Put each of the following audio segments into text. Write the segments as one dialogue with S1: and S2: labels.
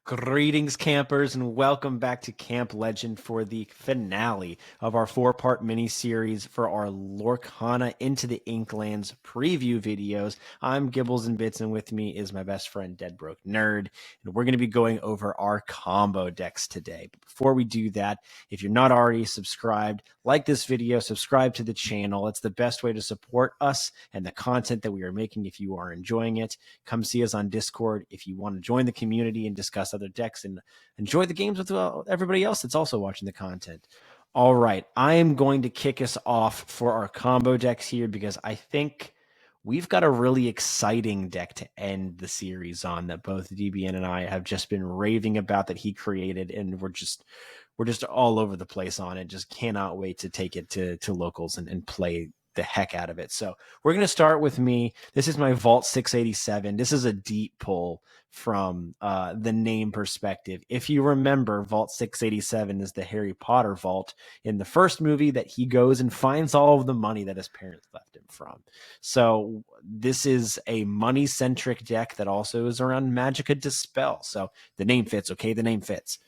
S1: Greetings, campers, and welcome back to Camp Legend for the finale of our four-part mini-series for our Lorcana Into the Inklands preview videos. I'm Gibbles and Bits, and with me is my best friend, Dead Broke Nerd, and we're going to be going over our combo decks today. But before we do that, if you're not already subscribed, like this video, subscribe to the channel. It's the best way to support us and the content that we are making if you are enjoying it. Come see us on Discord if you want to join the community and discuss other decks and enjoy the games with everybody else that's also watching the content. All right, I am going to kick us off for our combo decks here because I think we've got a really exciting deck to end the series on that both DBN and I have just been raving about that he created, and we're just all over the place on it. Just cannot wait to take it to locals and play the heck out of it. So we're going to start with me. This is my Vault 687. This is a deep pull from the name perspective. If you remember, Vault 687 is the Harry Potter vault in the first movie that he goes and finds all of the money that his parents left him from. So this is a money-centric deck that also is around Magicka Dispel. So the name fits, okay? The name fits.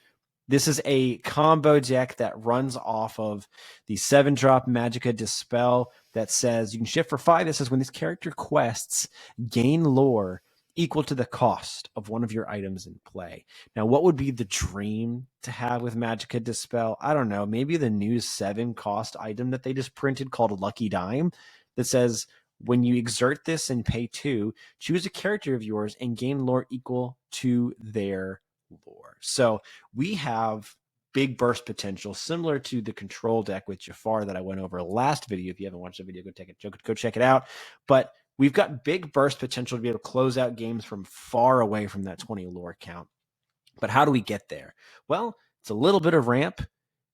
S1: This is a combo deck that runs off of the 7-drop Magicka Dispel that says you can shift for 5. This says when this character quests, gain lore equal to the cost of one of your items in play. Now, what would be the dream to have with Magicka Dispel? I don't know. Maybe the new 7-cost item that they just printed called Lucky Dime that says when you exert this and pay 2, choose a character of yours and gain lore equal to their lore. So we have big burst potential, similar to the control deck with Jafar that I went over last video. If you haven't watched the video, go check it out. But we've got big burst potential to be able to close out games from far away from that 20 lore count. But how do we get there? Well, it's a little bit of ramp.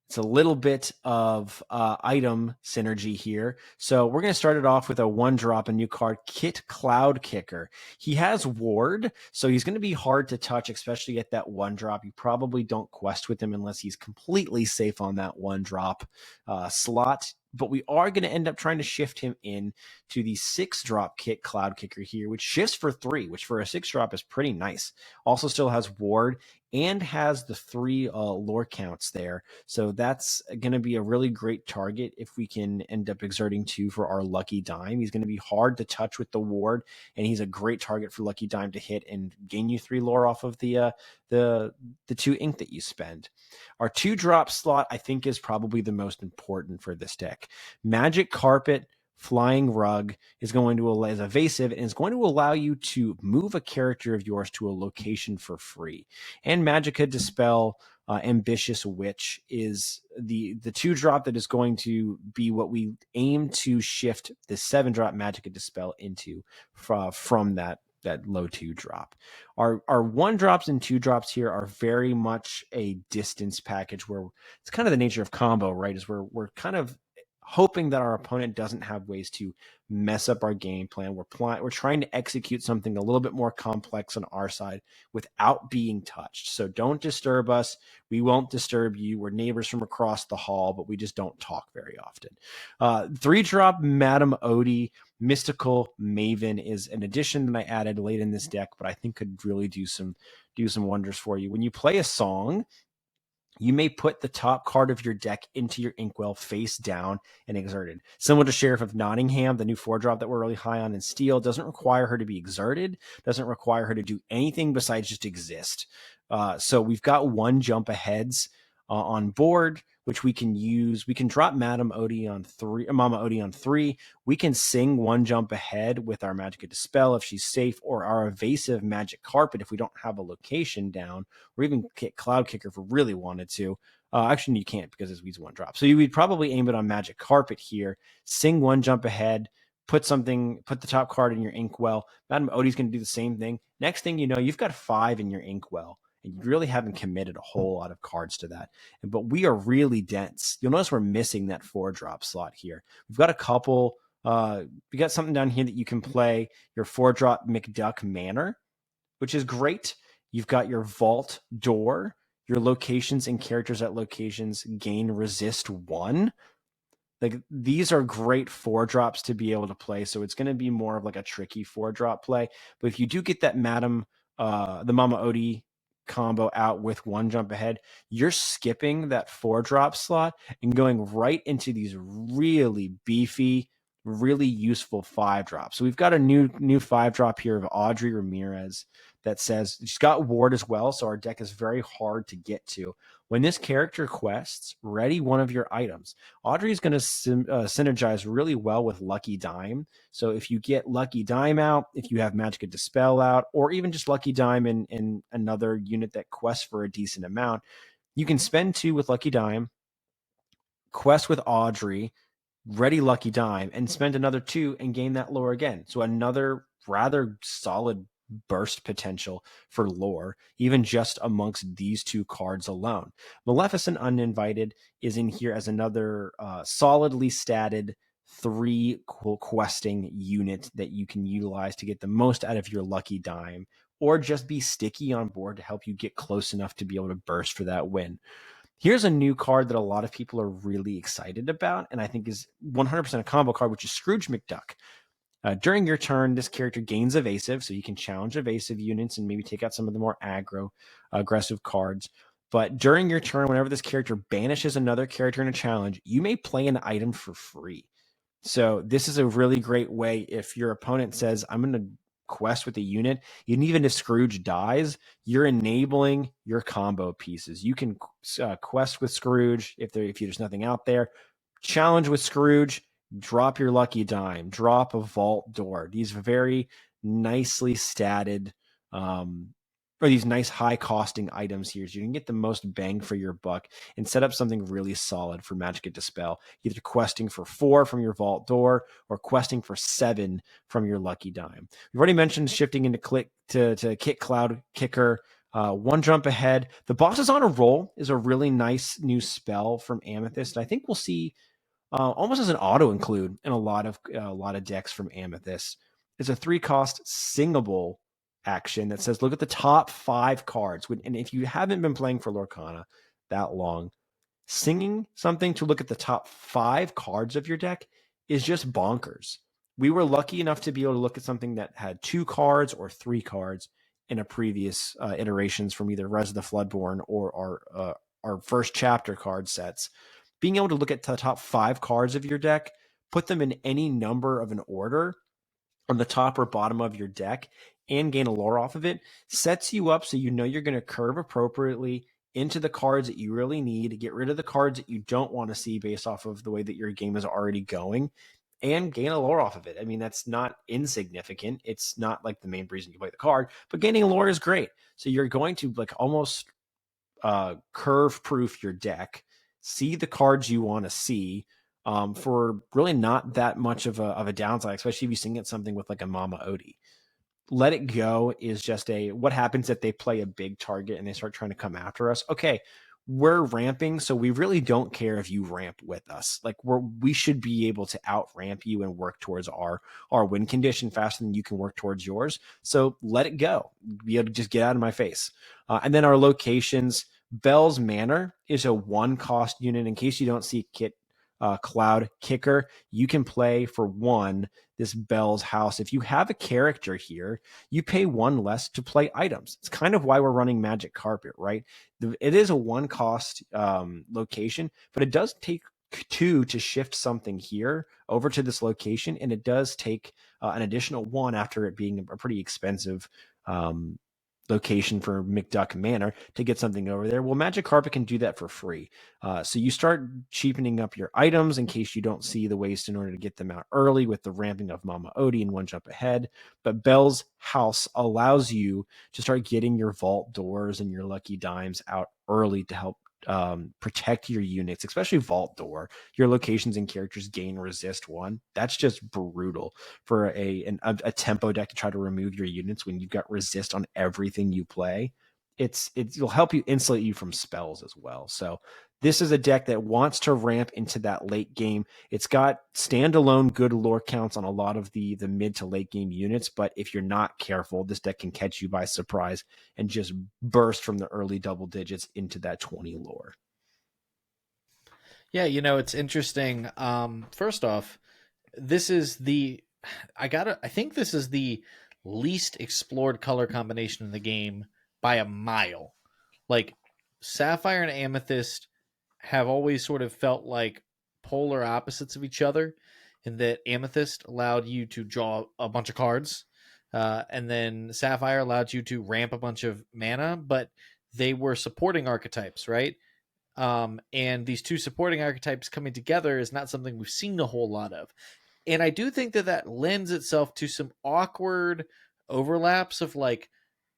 S1: It's a little bit of item synergy here. So we're going to start it off with a 1-drop, a new card, Kit Cloud Kicker. He has Ward, so he's going to be hard to touch, especially at that 1-drop. You probably don't quest with him unless he's completely safe on that 1-drop slot. But we are going to end up trying to shift him in to the 6-drop Kit Cloud Kicker here, which shifts for 3, which for a 6-drop is pretty nice. Also still has Ward and has the 3 lore counts there. So that's going to be a really great target if we can end up exerting 2 for our Lucky Dime. He's going to be hard to touch with the Ward, and he's a great target for Lucky Dime to hit and gain you 3 lore off of the 2 ink that you spend. Our 2-drop slot, I think, is probably the most important for this deck. Magic Carpet Flying Rug is going to is evasive and is going to allow you to move a character of yours to a location for free. And Magicka Dispel Ambitious Witch is the 2-drop that is going to be what we aim to shift the 7-drop Magicka Dispel into from that low 2-drop. Our 1-drops and 2-drops here are very much a distance package where it's kind of the nature of combo, right? Is we're kind of hoping that our opponent doesn't have ways to mess up our game plan. We're trying to execute something a little bit more complex on our side without being touched. So don't disturb us. We won't disturb you. We're neighbors from across the hall, but we just don't talk very often. 3-drop Madame Odie Mystical Maven is an addition that I added late in this deck, but I think could really do some wonders for you. When you play a song, you may put the top card of your deck into your inkwell face down and exerted. Similar to Sheriff of Nottingham, the new 4-drop that we're really high on in Steel, doesn't require her to be exerted, doesn't require her to do anything besides just exist. So we've got 1 jump aheads on board, which we can use. We can drop Madame Odie on 3, Mama Odie on 3. We can sing 1 jump ahead with our Magicka Dispel if she's safe, or our evasive Magic Carpet if we don't have a location down, or even Cloud Kicker if we really wanted to. Actually, you can't because it's 1-drop. So you would probably aim it on Magic Carpet here, sing 1 jump ahead, put the top card in your inkwell. Madame Odie's going to do the same thing. Next thing you know, you've got 5 in your inkwell. And you really haven't committed a whole lot of cards to that. But we are really dense. You'll notice we're missing that 4-drop slot here. We've got a couple. We got something down here that you can play your 4-drop McDuck Manor, which is great. You've got your Vault Door. Your locations and characters at locations gain resist 1. Like, these are great 4-drops to be able to play. So it's going to be more of like a tricky 4-drop play. But if you do get that the Mama Odie combo out with 1 jump ahead, you're skipping that 4-drop slot and going right into these really beefy, really useful 5-drops. So we've got a new 5-drop here of Audrey Ramirez that says she's got ward as well, so our deck is very hard to get to. When this character quests, ready one of your items. Audrey is going to synergize really well with Lucky Dime. So if you get Lucky Dime out, if you have Magic Dispel out, or even just Lucky Dime in another unit that quests for a decent amount, you can spend 2 with Lucky Dime, quest with Audrey, ready Lucky Dime, and spend another 2 and gain that lore again. So another rather solid burst potential for lore, even just amongst these 2 cards alone. Maleficent Uninvited is in here as another solidly statted 3 questing unit that you can utilize to get the most out of your Lucky Dime, or just be sticky on board to help you get close enough to be able to burst for that win. Here's a new card that a lot of people are really excited about, and I think is 100% a combo card, which is Scrooge McDuck. During your turn, this character gains evasive, so you can challenge evasive units and maybe take out some of the more aggressive cards. But during your turn, whenever this character banishes another character in a challenge, you may play an item for free. So this is a really great way if your opponent says, I'm going to quest with a unit, and even if Scrooge dies, you're enabling your combo pieces. You can quest with Scrooge if there's nothing out there, challenge with Scrooge, drop your Lucky Dime, drop a Vault Door. These very nicely statted or these nice high costing items here, so you can get the most bang for your buck and set up something really solid for Magic and Dispel, either questing for 4 from your Vault Door or questing for 7 from your Lucky Dime. We've already mentioned shifting into Kit Cloud Kicker, 1 jump ahead. The Bosses on a Roll is a really nice new spell from Amethyst. I think we'll see almost as an auto include in a lot of decks from Amethyst. It's a 3-cost singable action that says, look at the top 5 cards. And if you haven't been playing for Lorcana that long, singing something to look at the top 5 cards of your deck is just bonkers. We were lucky enough to be able to look at something that had 2 cards or 3 cards in a previous iterations from either Res of the Floodborn or our first chapter card sets. Being able to look at the top 5 cards of your deck, put them in any number of an order on the top or bottom of your deck, and gain a lore off of it, sets you up so you know you're going to curve appropriately into the cards that you really need to get rid of the cards that you don't want to see based off of the way that your game is already going, and gain a lore off of it. I mean, that's not insignificant. It's not like the main reason you play the card, but gaining a lore is great. So you're going to like almost curve proof your deck, see the cards you want to see, for really not that much of a downside, especially if you sing it something with like a Mama Odie. Let It Go is just what happens if they play a big target and they start trying to come after us. Okay, we're ramping, so we really don't care if you ramp with us. Like we should be able to out ramp you and work towards our win condition faster than you can work towards yours. So let it go. Be able to just get out of my face. And then our locations. Bell's Manor is a 1-cost unit. In case you don't see Kit Cloud Kicker, you can play for 1 this Bell's House. If you have a character here, you pay 1 less to play items. It's kind of why we're running Magic Carpet, right? It is a 1-cost location, but it does take 2 to shift something here over to this location, and it does take an additional 1 after it being a pretty expensive location for McDuck Manor to get something over there. Well, Magic Carpet can do that for free. So you start cheapening up your items in case you don't see the waste in order to get them out early with the ramping of Mama Odie and 1 jump ahead. But Bell's House allows you to start getting your Vault Doors and your Lucky Dimes out early to help protect your units, especially Vault Door. Your locations and characters gain resist 1. That's just brutal for a tempo deck to try to remove your units when you've got resist on everything you play. It'll help you insulate you from spells as well. So this is a deck that wants to ramp into that late game. It's got standalone good lore counts on a lot of the mid to late game units, but if you're not careful, this deck can catch you by surprise and just burst from the early double digits into that 20 lore.
S2: Yeah, it's interesting. First off, this is I think this is the least explored color combination in the game by a mile. Like Sapphire and Amethyst have always sort of felt like polar opposites of each other, in that Amethyst allowed you to draw a bunch of cards, and then Sapphire allowed you to ramp a bunch of mana, but they were supporting archetypes, right? And these two supporting archetypes coming together is not something we've seen a whole lot of. And I do think that that lends itself to some awkward overlaps of like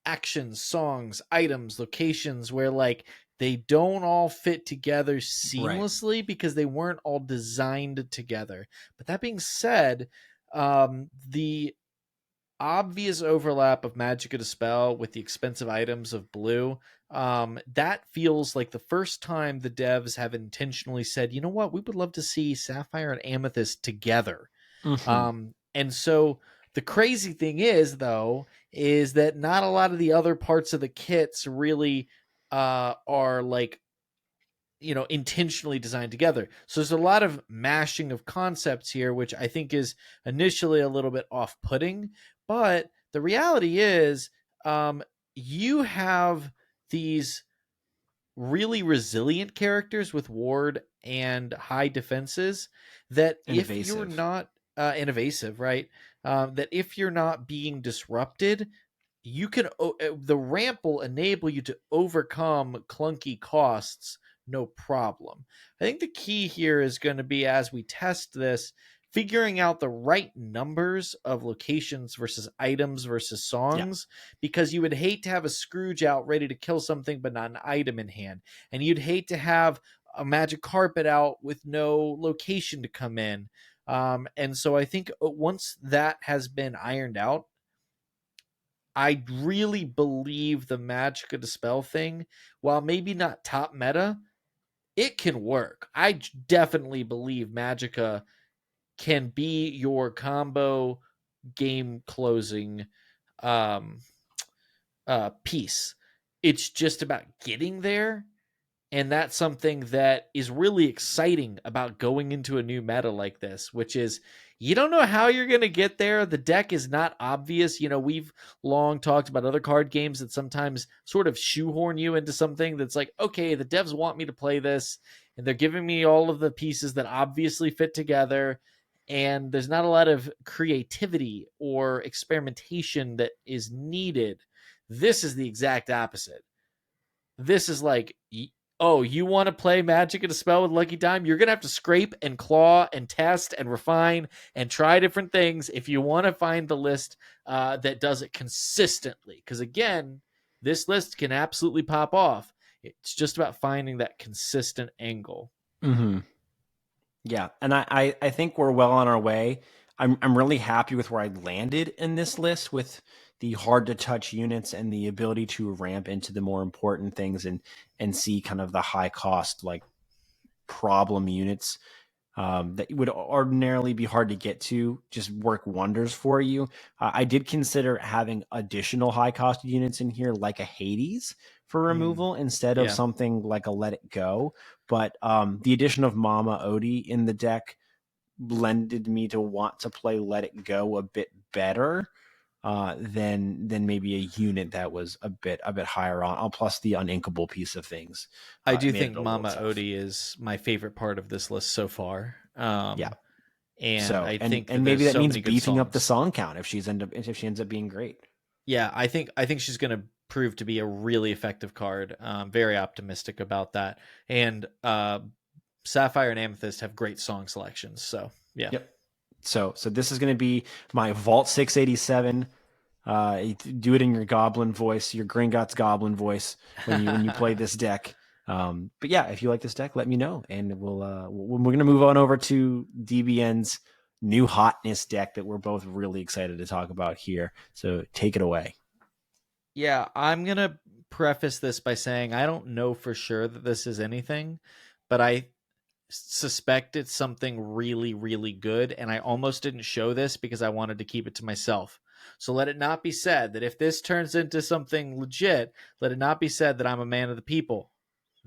S2: actions, songs, items, locations where like they don't all fit together
S1: Right.
S2: seamlessly because they weren't all designed together. But that being said, the obvious overlap of Magica Dispel with the expensive items of blue, that feels like the first time the devs have intentionally said, you know what, we would love to see Sapphire and Amethyst together.
S1: Hmm.
S2: And so the crazy thing is, though, is that not a lot of the other parts of the kits really are like, intentionally designed together. So there's a lot of mashing of concepts here, which I think is initially a little bit off putting. But the reality is, you have these really resilient characters with ward and high defenses that
S1: And
S2: if you're
S1: evasive.
S2: not invasive, right? That if you're not being disrupted, you can the ramp will enable you to overcome clunky costs no problem. I think the key here is going to be, as we test this, figuring out the right numbers of locations versus items versus
S1: Yeah.
S2: songs, because you would hate to have a Scrooge out ready to kill something but not an item in hand, and you'd hate to have a magic carpet out with no location to come in. And so I think once that has been ironed out, I really believe the Magica Dispel thing, while maybe not top meta, it can work. I definitely believe Magica can be your combo game closing um, piece. It's just about getting there, and that's something that is really exciting about going into a new meta like this, which is you don't know how you're going to get there. The deck is not obvious. We've long talked about other card games that sometimes sort of shoehorn you into something that's like, okay, the devs want me to play this, and they're giving me all of the pieces that obviously fit together. And there's not a lot of creativity or experimentation that is needed. This is the exact opposite. This is like, oh, you want to play Magic and a Spell with Lucky Time? You're going to have to scrape and claw and test and refine and try different things if you want to find the list that does it consistently. Because again, this list can absolutely pop off. It's just about finding that consistent angle.
S1: Hmm. Yeah, and I think we're well on our way. I'm really happy with where I landed in this list with the hard to touch units and the ability to ramp into the more important things and see kind of the high cost like problem units that would ordinarily be hard to get to just work wonders for you. I did consider having additional high cost units in here, like a Hades for
S2: Mm,
S1: removal instead of
S2: yeah.
S1: something like a Let It Go. But the addition of Mama Odie in the deck blended me to want to play Let It Go a bit better than maybe a unit that was a bit higher on. Plus the uninkable piece of things
S2: I do
S1: made it
S2: think
S1: a little
S2: Mama
S1: tough.
S2: Odie is my favorite part of this list so far.
S1: Yeah.
S2: And
S1: So
S2: I
S1: and
S2: think that
S1: and maybe
S2: there's
S1: that
S2: so
S1: means
S2: many good
S1: beefing up the
S2: songs.
S1: song count if she ends up being great.
S2: Yeah, I think she's going to prove to be a really effective card. Very optimistic about that. And Sapphire and Amethyst have great song selections. So yeah,
S1: Yep. So this is going to be my Vault 687. Do it in your goblin voice, your Gringotts goblin voice when you play this deck. But yeah, if you like this deck, let me know, and we're going to move on over to DBN's new hotness deck that we're both really excited to talk about here. So take it away.
S2: yeah. I'm gonna preface this by saying I don't know for sure that this is anything, but I suspect it's something really, really good. And I almost didn't show this because I wanted to keep it to myself. So let it not be said that if this turns into something legit, let it not be said that I'm a man of the people.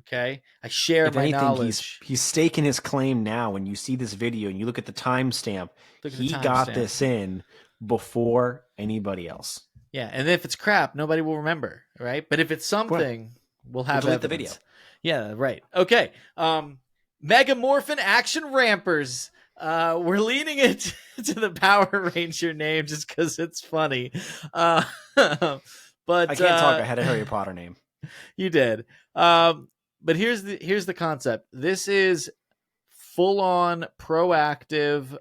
S2: Okay, I share
S1: If
S2: my
S1: anything, he's
S2: knowledge.
S1: he's staking his claim now. When you see this video and you look at the timestamp,
S2: Look at the
S1: he got
S2: timestamp.
S1: this in before anybody else.
S2: Yeah, and if it's crap, nobody will remember, right? But if it's something, we'll have
S1: delete the
S2: evidence.
S1: video.
S2: Yeah, right. Okay. Mega-Morphin action rampers. We're leaning it to the Power Ranger name just because it's funny. But
S1: I can't talk. I had a Harry Potter name.
S2: you did. But here's the concept. This is full on proactive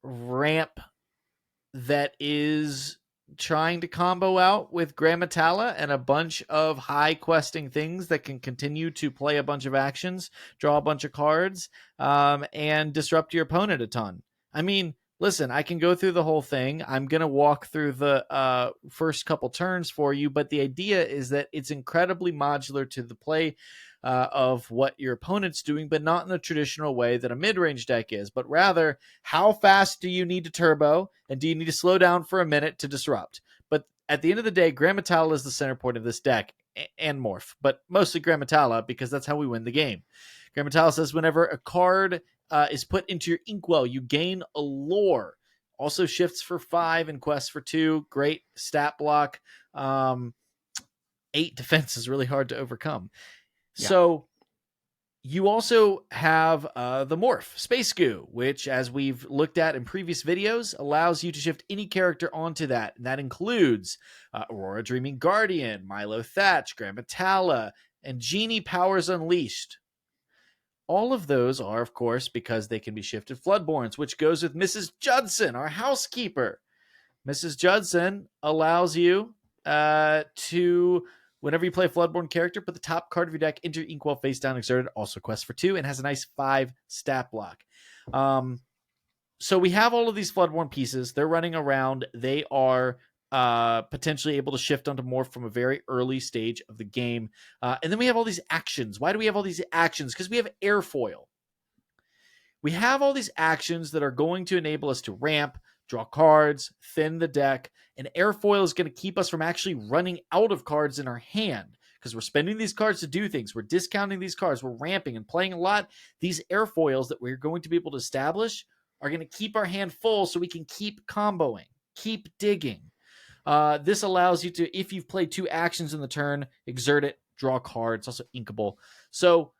S2: ramp that is trying to combo out with Grammatala and a bunch of high questing things that can continue to play a bunch of actions, draw a bunch of cards, and disrupt your opponent a ton. I mean, listen, I can go through the whole thing. I'm going to walk through the first couple turns for you, but the idea is that it's incredibly modular to the play of what your opponent's doing, but not in the traditional way that a mid-range deck is, but rather how fast do you need to turbo and do you need to slow down for a minute to disrupt? But at the end of the day, Grammatala is the center point of this deck and Morph, but mostly Grammatala because that's how we win the game. Grammatala says whenever a card is put into your inkwell, you gain a lore. Also shifts for 5 and quests for 2. Great stat block. 8 defense is really hard to overcome. Yeah. So you also have the Morph, Space Goo, which, as we've looked at in previous videos, allows you to shift any character onto that. And that includes Aurora Dreaming Guardian, Milo Thatch, Grammatala, and Genie Powers Unleashed. All of those are, of course, because they can be shifted Floodborns, which goes with Mrs. Judson, our housekeeper. Mrs. Judson allows you to... Whenever you play a Floodborn character, put the top card of your deck into your inkwell face down exerted, also quests for 2, and has a nice 5 stat block. So we have all of these Floodborn pieces. They're running around. They are potentially able to shift onto Morph from a very early stage of the game. And then we have all these actions. Why do we have all these actions? Because we have Airfoil. We have all these actions that are going to enable us to ramp, draw cards, thin the deck, and Airfoil is going to keep us from actually running out of cards in our hand because we're spending these cards to do things. We're discounting these cards. We're ramping and playing a lot. These Airfoils that we're going to be able to establish are going to keep our hand full so we can keep comboing, keep digging. This allows you to, if you've played 2 actions in the turn, exert it, draw cards, also inkable. So,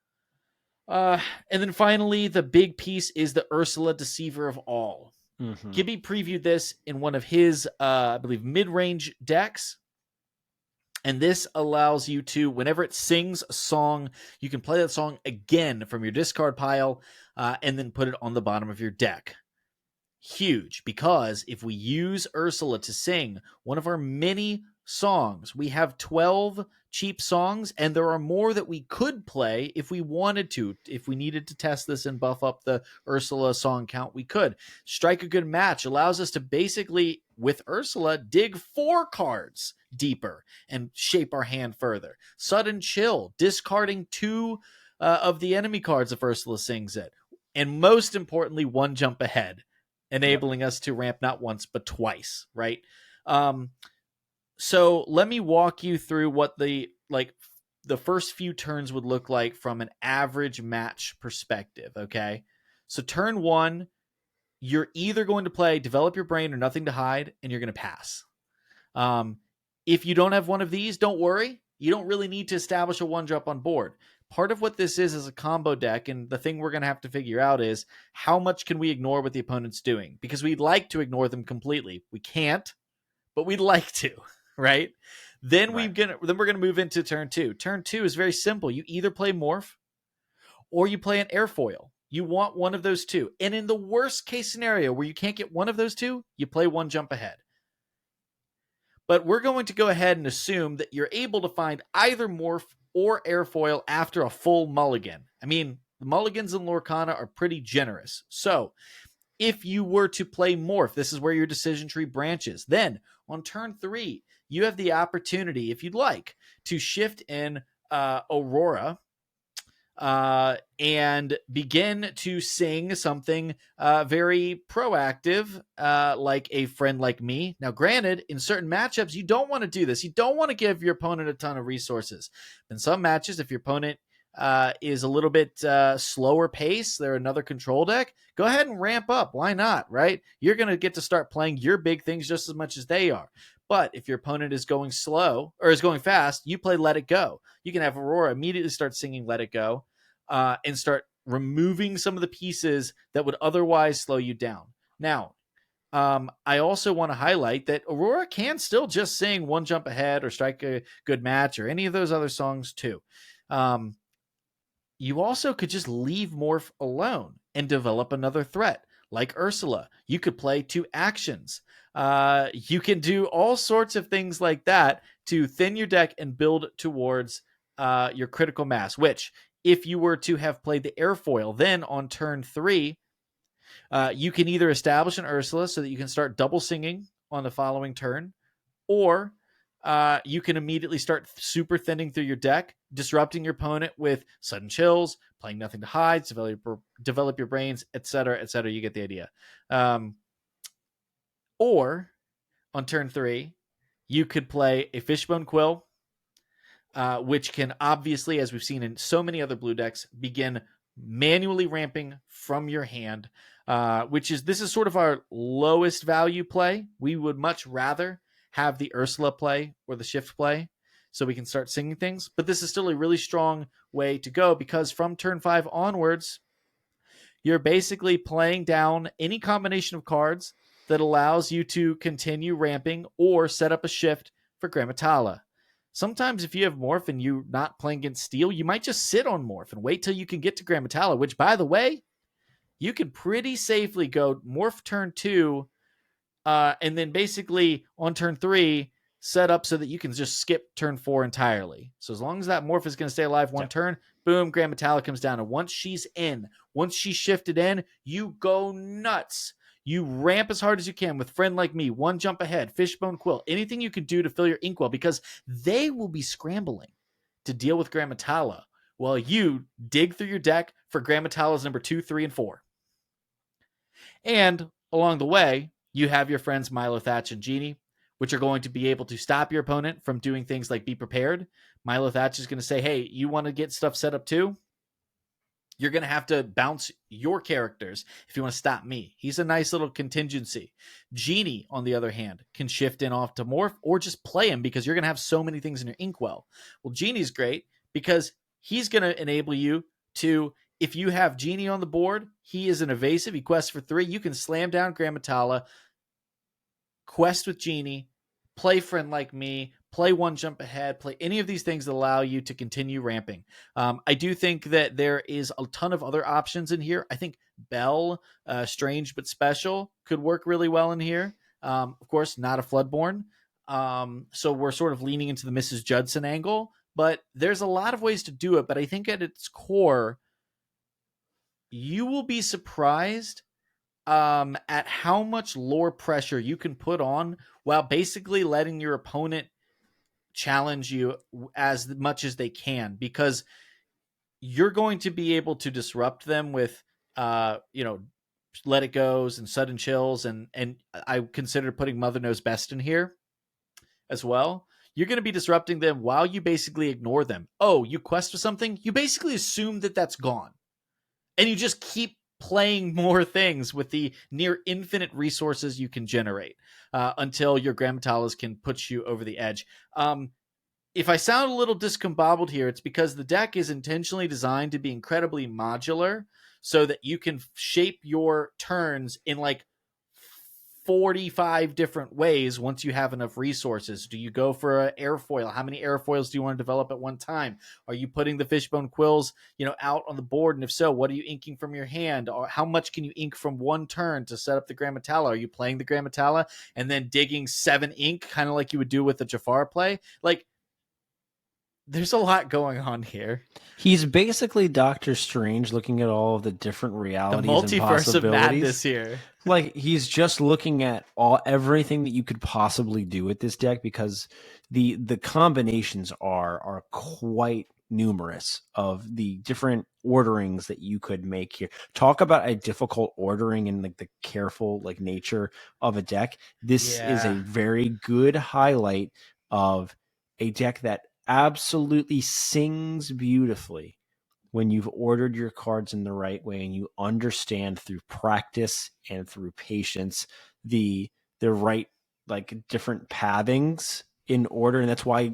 S2: and then finally, the big piece is the Ursula Deceiver of All. Mm-hmm. Gibby previewed this in one of his, I believe, mid-range decks. And this allows you to, whenever it sings a song, you can play that song again from your discard pile and then put it on the bottom of your deck. Huge, because if we use Ursula to sing one of our many songs, we have 12 cheap songs, and there are more that we could play if we wanted to. If we needed to test this and buff up the Ursula song count, we could. Strike a Good Match allows us to basically, with Ursula, dig 4 cards deeper and shape our hand further. Sudden Chill, discarding 2 of the enemy cards if Ursula sings it. And most importantly, 1 Jump Ahead, enabling us to ramp not once but twice, right? So let me walk you through what the first few turns would look like from an average match perspective, okay? So turn 1, you're either going to play Develop Your Brain or Nothing to Hide, and you're going to pass. If you don't have one of these, don't worry. You don't really need to establish a 1-drop on board. Part of what this is a combo deck, and the thing we're going to have to figure out is how much can we ignore what the opponent's doing? Because we'd like to ignore them completely. We can't, but we'd like to, right? Then we're going to move into turn 2. Turn 2 is very simple. You either play Morph or you play an Airfoil. You want one of those 2. And in the worst case scenario where you can't get one of those 2, you play 1 Jump Ahead. But we're going to go ahead and assume that you're able to find either Morph or Airfoil after a full mulligan. I mean, the mulligans in Lorcana are pretty generous. So if you were to play Morph, this is where your decision tree branches. Then on turn 3, you have the opportunity, if you'd like, to shift in Aurora and begin to sing something very proactive, like A Friend Like Me. Now, granted, in certain matchups, you don't want to do this. You don't want to give your opponent a ton of resources. In some matches, if your opponent is a little bit slower pace, they're another control deck, go ahead and ramp up. Why not, right? You're going to get to start playing your big things just as much as they are. But if your opponent is going slow or is going fast, you play Let It Go. You can have Aurora immediately start singing Let It Go and start removing some of the pieces that would otherwise slow you down. Now, I also want to highlight that Aurora can still just sing One Jump Ahead or Strike a Good Match or any of those other songs too. You also could just leave Morph alone and develop another threat. Like Ursula, you could play 2 actions. You can do all sorts of things like that to thin your deck and build towards your critical mass, which, if you were to have played the airfoil, then on turn 3, you can either establish an Ursula so that you can start double singing on the following turn, or you can immediately start super thinning through your deck, disrupting your opponent with sudden chills, playing nothing to hide, develop your brains, etc., etc. You get the idea. Or on turn 3, you could play a Fishbone Quill, which can obviously, as we've seen in so many other blue decks, begin manually ramping from your hand, this is sort of our lowest value play. We would much rather have the Ursula play or the Shift play so we can start singing things. But this is still a really strong way to go, because from turn 5 onwards, you're basically playing down any combination of cards that allows you to continue ramping or set up a shift for Grammatala. Sometimes if you have Morph and you're not playing against Steel, you might just sit on Morph and wait till you can get to Grammatala, which, by the way, you can pretty safely go Morph turn 2 and then basically on turn 3 set up so that you can just skip turn 4 entirely. So as long as that Morph is going to stay alive one turn, boom, Grammatala comes down. And once she's shifted in, you go nuts. You ramp as hard as you can with Friend Like Me, One Jump Ahead, Fishbone Quill, anything you can do to fill your inkwell, because they will be scrambling to deal with Grammatala while you dig through your deck for Grammatala's number 2, 3, and 4. And along the way, you have your friends Milo, Thatch, and Genie, which are going to be able to stop your opponent from doing things like Be Prepared. Milo Thatch is going to say, hey, you want to get stuff set up too? You're going to have to bounce your characters if you want to stop me. He's a nice little contingency. Genie, on the other hand, can shift in off to Morph or just play him because you're going to have so many things in your inkwell. Well, Genie's great because he's going to enable you to, if you have Genie on the board, he is an evasive. He quests for 3. You can slam down Grammatala, quest with Genie, play Friend Like Me, play One Jump Ahead, play any of these things that allow you to continue ramping. I do think that there is a ton of other options in here. I think Bell, Strange but Special, could work really well in here. Of course, not a Floodborn. So we're sort of leaning into the Mrs. Judson angle, but there's a lot of ways to do it. But I think at its core, you will be surprised at how much lore pressure you can put on while basically letting your opponent challenge you as much as they can, because you're going to be able to disrupt them with Let It Goes and Sudden Chills, and I consider putting Mother Knows Best in here as well. You're going to be disrupting them while you basically ignore them. Oh, you quest for something, you basically assume that that's gone, and you just keep playing more things with the near infinite resources you can generate until your Grammatalas can put you over the edge. If I sound a little discombobbled here, it's because the deck is intentionally designed to be incredibly modular so that you can shape your turns in like 45 different ways once you have enough resources. Do you go for an airfoil? How many airfoils do you want to develop at one time? Are you putting the Fishbone Quills, out on the board? And if so, what are you inking from your hand? Or how much can you ink from one turn to set up the Grammatala? Are you playing the Grammatala and then digging 7 ink, kind of like you would do with the Jafar play? Like, there's a lot going on here.
S1: He's basically Doctor Strange looking at all of the different realities
S2: The multiverse
S1: and possibilities.
S2: of madness here.
S1: Like, he's just looking at everything that you could possibly do with this deck, because the combinations are quite numerous of the different orderings that you could make here. Talk about a difficult ordering and like the careful nature of a deck. This is a very good highlight of a deck that absolutely sings beautifully when you've ordered your cards in the right way and you understand through practice and through patience the right like different pathings in order. And that's why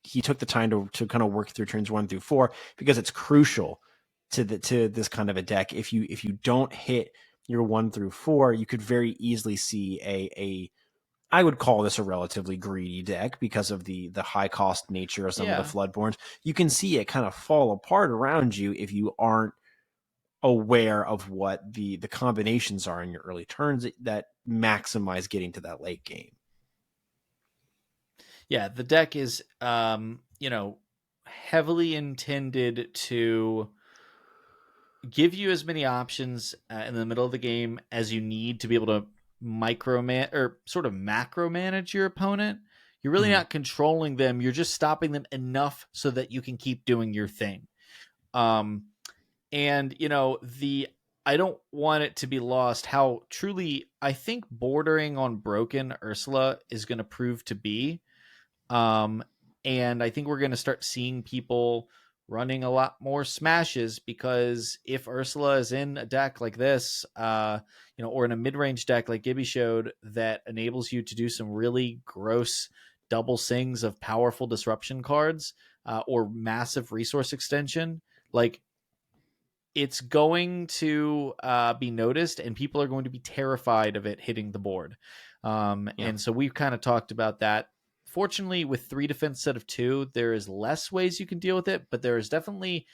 S1: he took the time to kind of work through turns 1 through 4, because it's crucial to this kind of a deck. If you don't hit your 1 through 4, you could very easily see a I would call this a relatively greedy deck because of the high cost nature of some of the
S2: Yeah.
S1: Floodborns. You can see it kind of fall apart around you if you aren't aware of what the combinations are in your early turns that maximize getting to that late game.
S2: Yeah, the deck is heavily intended to give you as many options in the middle of the game as you need to be able to microman or sort of macro manage your opponent. You're really not controlling them. You're just stopping them enough so that you can keep doing your thing. And I don't want it to be lost how truly I think bordering on broken Ursula is going to prove to be. And I think we're going to start seeing people running a lot more smashes, because if Ursula is in a deck like this, or in a mid-range deck like Gibby showed that enables you to do some really gross double sings of powerful disruption cards, or massive resource extension, like it's going to be noticed, and people are going to be terrified of it hitting the board. And so we've kind of talked about that. Fortunately, with 3 defense set of 2, there is less ways you can deal with it, but there is definitely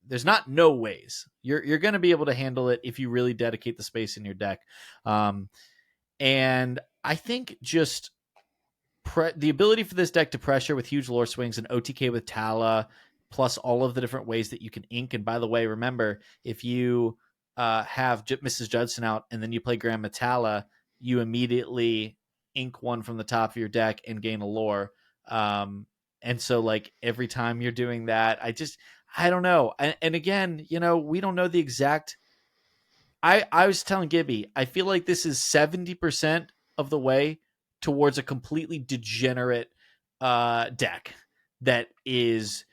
S2: there's not no ways. You're going to be able to handle it if you really dedicate the space in your deck. And I think just the ability for this deck to pressure with huge lore swings and OTK with Tala, plus all of the different ways that you can ink. And by the way, remember, if you have Mrs. Judson out and then you play Grandma Tala, you immediately ink one from the top of your deck and gain a lore. And so like every time you're doing that, I don't know. And again, we don't know the exact. I was telling Gibby, I feel like this is 70% of the way towards a completely degenerate deck that is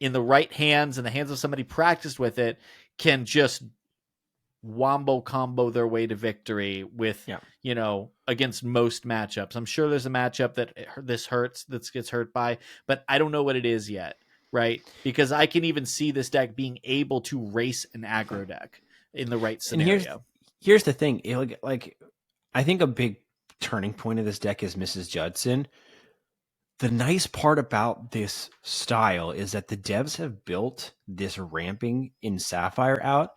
S2: in the right hands, in the hands of somebody practiced with it, can just wombo combo their way to victory with, against most matchups. I'm sure there's a matchup that that gets hurt by, but I don't know what it is yet, right? Because I can even see this deck being able to race an aggro deck in the right scenario.
S1: And here's the thing, like I think a big turning point of this deck is Mrs. Judson. The nice part about this style is that the devs have built this ramping in Sapphire out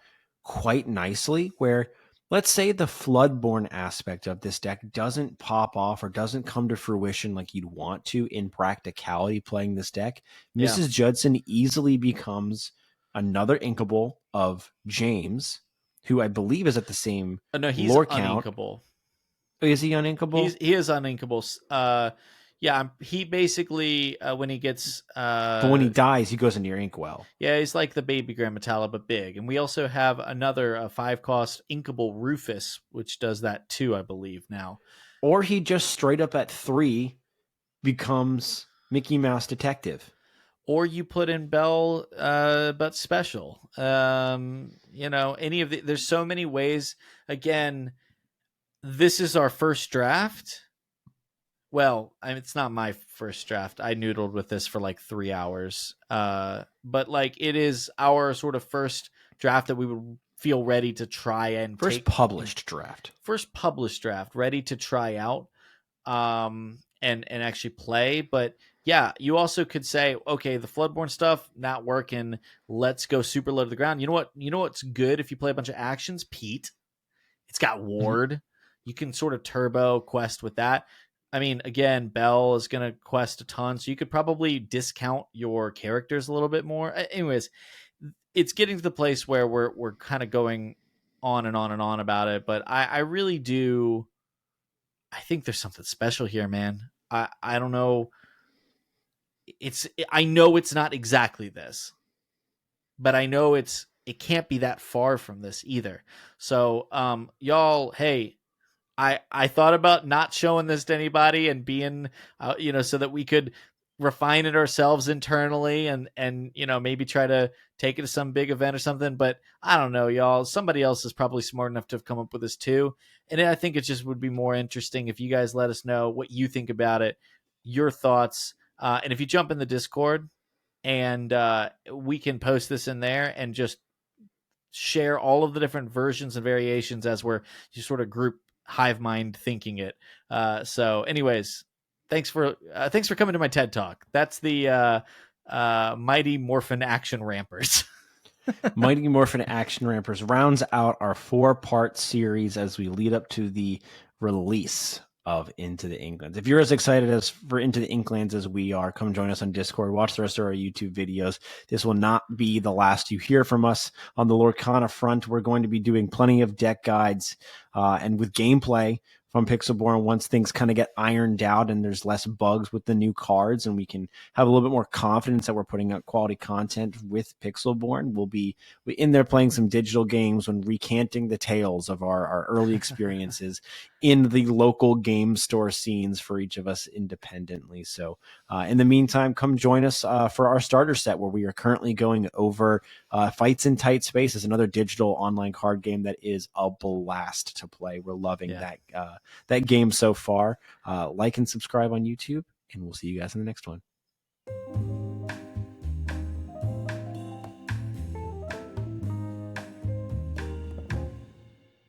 S1: quite nicely, where let's say the Floodborn aspect of this deck doesn't pop off or doesn't come to fruition like you'd want to in practicality playing this deck. Mrs. Judson easily becomes another inkable of James, who I believe is at the same
S2: he's
S1: lore count.
S2: uninkable.
S1: Oh, is he uninkable?
S2: He is uninkable. He basically when he gets
S1: but when he dies, he goes into your inkwell.
S2: Yeah, he's like the baby Grammatala, but big. And we also have another 5-cost inkable Rufus, which does that too, I believe now.
S1: Or he just straight up at 3 becomes Mickey Mouse Detective.
S2: Or you put in Bell, but special. Any of there's so many ways. Again, this is our first draft. Well, it's not my first draft. I noodled with this for like 3 hours. But like it is our sort of first draft that we would feel ready to try and
S1: first published draft,
S2: ready to try out, and actually play. But yeah, you also could say, okay, the Floodborn stuff not working. Let's go super low to the ground. You know what's good if you play a bunch of actions? Pete. It's got Ward. Mm-hmm. You can sort of turbo quest with that. I mean, again, Bell is going to quest a ton, so you could probably discount your characters a little bit more. Anyways, it's getting to the place where we're kind of going on and on and on about it, but I really do. I think there's something special here, man. I don't know. I know it's not exactly this, but I know it can't be that far from this either. So, y'all, hey. I thought about not showing this to anybody and being, so that we could refine it ourselves internally and maybe try to take it to some big event or something. But I don't know, y'all. Somebody else is probably smart enough to have come up with this too. And I think it just would be more interesting if you guys let us know what you think about it, your thoughts. And if you jump in the Discord and we can post this in there and just share all of the different versions and variations as we're just sort of group hive mind thinking it. So anyways, thanks for coming to my TED Talk. That's the Mighty Morphin Action Rampers.
S1: Mighty Morphin Action Rampers rounds out our 4-part series as we lead up to the release of Into the Inklands. If you're as excited for Into the Inklands as we are, come join us on Discord. Watch the rest of our YouTube videos. This will not be the last you hear from us on the Lorcana front. We're going to be doing plenty of deck guides and with gameplay from Pixelborn once things kind of get ironed out and there's less bugs with the new cards and we can have a little bit more confidence that we're putting out quality content with Pixelborn. We'll be in there playing some digital games when recanting the tales of our early experiences in the local game store scenes for each of us independently. So in the meantime, come join us for our starter set where we are currently going over Fights in Tight Spaces, another digital online card game that is a blast to play. We're loving that game so far. Like and subscribe on YouTube, and we'll see you guys in the next one.